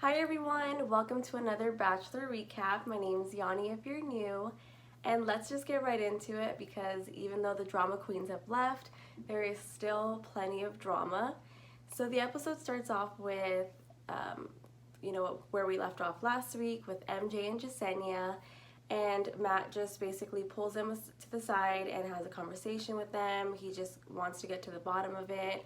Hi everyone, welcome to another Bachelor recap. My name's Yani if you're new, and let's just get right into it because even though the drama queens have left, there is still plenty of drama. So the episode starts off with, where we left off last week with MJ and Jessenia, and Matt just basically pulls them to the side and has a conversation with them. He just wants to get to the bottom of it,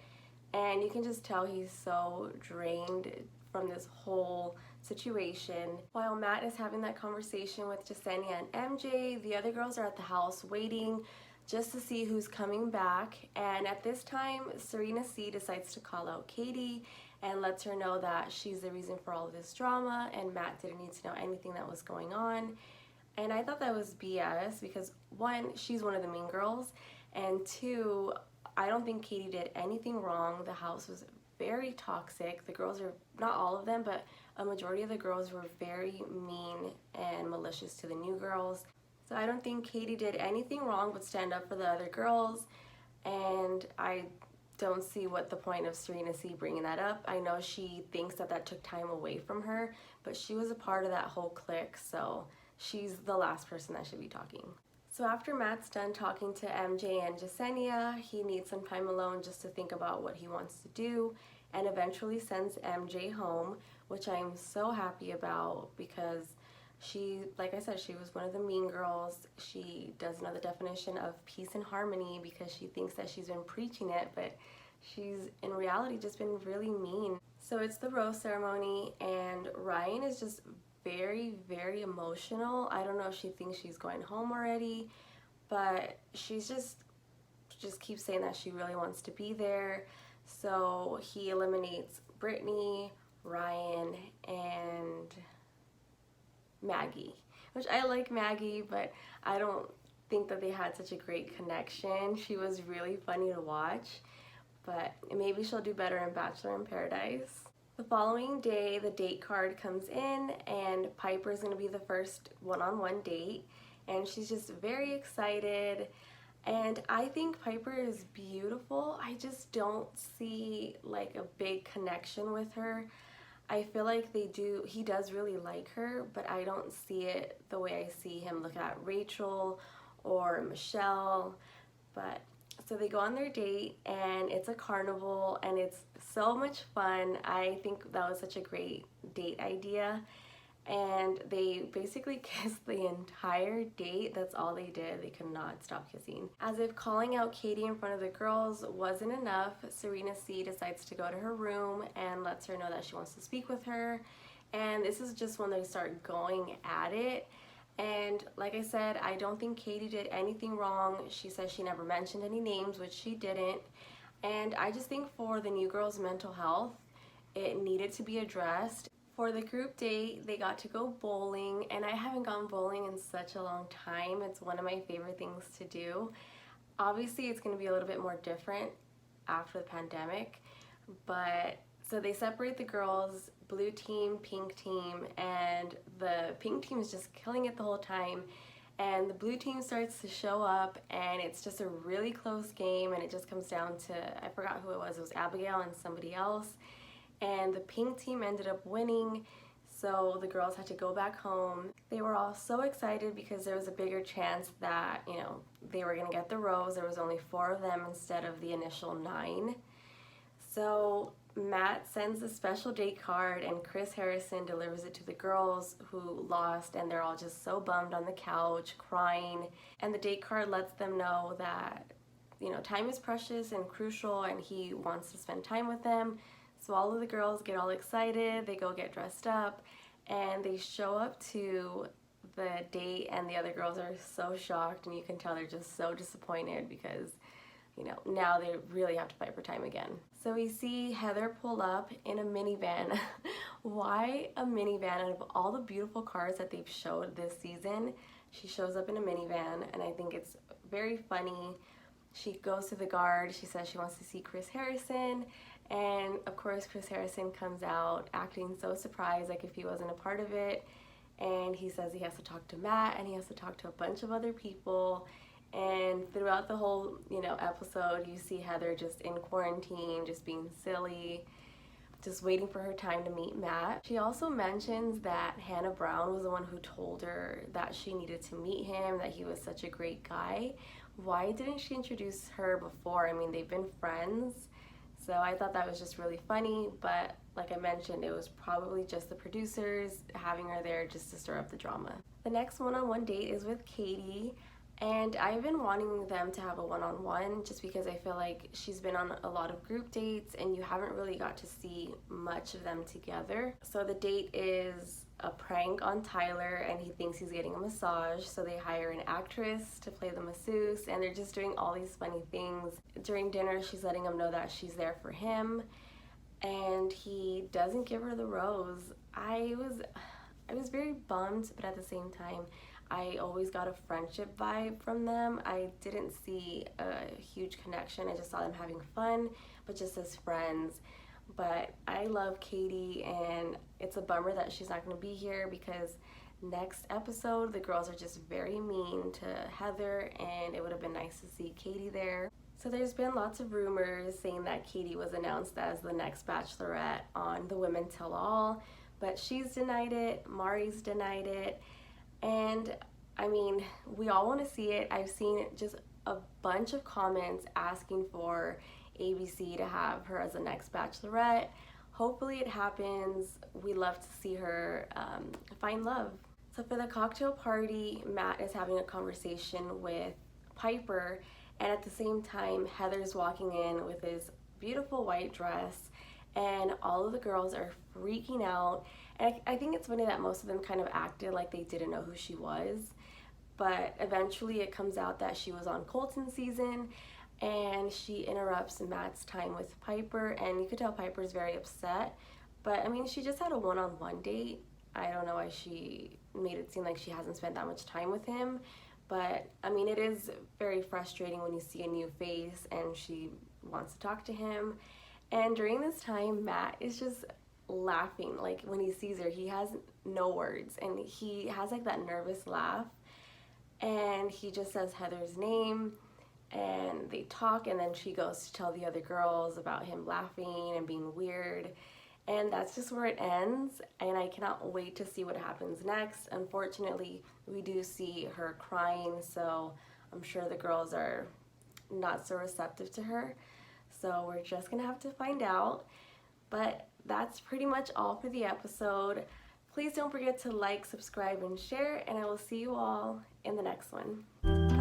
and you can just tell he's so drained from this whole situation. While Matt is having that conversation with Jessenia and MJ, the other girls are at the house waiting just to see who's coming back. And at this time, Serena C decides to call out Katie and lets her know that she's the reason for all of this drama and Matt didn't need to know anything that was going on. And I thought that was BS because one, she's one of the mean girls, and two, I don't think Katie did anything wrong. The house was very toxic. The girls are, not all of them, but a majority of the girls were very mean and malicious to the new girls. So I don't think Katie did anything wrong but stand up for the other girls, and I don't see what the point of Serena C bringing that up. I know she thinks that took time away from her, but she was a part of that whole clique, so she's the last person that should be talking. So after Matt's done talking to MJ and Jessenia, he needs some time alone just to think about what he wants to do, and eventually sends MJ home, which I'm so happy about because she, like I said, she was one of the mean girls. She does know the definition of peace and harmony because she thinks that she's been preaching it, but she's in reality just been really mean. So it's the rose ceremony, and Ryan is just very emotional. I don't know if she thinks she's going home already, but she's just keeps saying that she really wants to be there. So he eliminates Brittany, Ryan, and Maggie, which I like Maggie, but I don't think that they had such a great connection. She was really funny to watch, but maybe she'll do better in Bachelor in Paradise. The following day, the date card comes in, and Piper's going to be the first one-on-one date, and she's just very excited. And I think Piper is beautiful. I just don't see like a big connection with her. I feel like he does really like her, but I don't see it the way I see him look at Rachel or Michelle. But so they go on their date, and it's a carnival, and it's so much fun. I think that was such a great date idea. And they basically kissed the entire date. That's all they did. They could not stop kissing. As if calling out Katie in front of the girls wasn't enough, Serena C decides to go to her room and lets her know that she wants to speak with her. And this is just when they start going at it. And like I said, I don't think Katie did anything wrong. She says she never mentioned any names, which she didn't. And I just think for the new girls' mental health, it needed to be addressed. For the group date, they got to go bowling, and I haven't gone bowling in such a long time. It's one of my favorite things to do. Obviously, it's going to be a little bit more different after the pandemic, but so they separate the girls, blue team, pink team, and the pink team is just killing it the whole time, and the blue team starts to show up, and it's just a really close game, and it just comes down to, I forgot who it was Abigail and somebody else, and the pink team ended up winning, so the girls had to go back home. They were all so excited because there was a bigger chance that, they were gonna get the rose. There was only 4 of them instead of the initial 9. So Matt sends a special date card, and Chris Harrison delivers it to the girls who lost, and they're all just so bummed on the couch, crying. And the date card lets them know that, time is precious and crucial, and he wants to spend time with them. So all of the girls get all excited, they go get dressed up, and they show up to the date, and the other girls are so shocked, and you can tell they're just so disappointed because now they really have to fight for time again. So we see Heather pull up in a minivan. Why a minivan? Out of all the beautiful cars that they've showed this season, she shows up in a minivan, and I think it's very funny. She goes to the guard, she says she wants to see Chris Harrison, and of course Chris Harrison comes out acting so surprised, like if he wasn't a part of it, and he says he has to talk to Matt, and he has to talk to a bunch of other people. And throughout the whole, episode, you see Heather just in quarantine, just being silly. just waiting for her time to meet Matt. She also mentions that Hannah Brown was the one who told her that she needed to meet him, that he was such a great guy. Why didn't she introduce her before? I mean, they've been friends. So I thought that was just really funny, but like I mentioned, it was probably just the producers having her there just to stir up the drama. The next one-on-one date is with Katie, and I've been wanting them to have a one-on-one just because I feel like she's been on a lot of group dates and you haven't really got to see much of them together. So the date is a prank on Tyler, and he thinks he's getting a massage, so they hire an actress to play the masseuse, and they're just doing all these funny things. During dinner, she's letting him know that she's there for him, and he doesn't give her the rose. I was very bummed, but at the same time, I always got a friendship vibe from them. I didn't see a huge connection. I just saw them having fun, but just as friends. But I love Katie, and it's a bummer that she's not going to be here because next episode the girls are just very mean to Heather, and it would have been nice to see Katie there. So there's been lots of rumors saying that Katie was announced as the next Bachelorette on the Women Tell All, but she's denied it, Mari's denied it, and I mean, we all want to see it. I've seen just a bunch of comments asking for ABC to have her as the next Bachelorette. Hopefully it happens. We love to see her find love. So for the cocktail party, Matt is having a conversation with Piper, and at the same time, Heather's walking in with his beautiful white dress, and all of the girls are freaking out. And I think it's funny that most of them kind of acted like they didn't know who she was, but eventually it comes out that she was on Colton season, and she interrupts Matt's time with Piper, and you could tell Piper's very upset. But I mean, she just had a one-on-one date. I don't know why she made it seem like she hasn't spent that much time with him, but I mean, it is very frustrating when you see a new face and she wants to talk to him. And during this time, Matt is just laughing. Like when he sees her, he has no words, and he has like that nervous laugh, and he just says Heather's name, and they talk, and then she goes to tell the other girls about him laughing and being weird, and that's just where it ends. And I cannot wait to see what happens next. Unfortunately, we do see her crying, so I'm sure the girls are not so receptive to her, so we're just gonna have to find out. But that's pretty much all for the episode. Please don't forget to like, subscribe, and share, and I will see you all in the next one.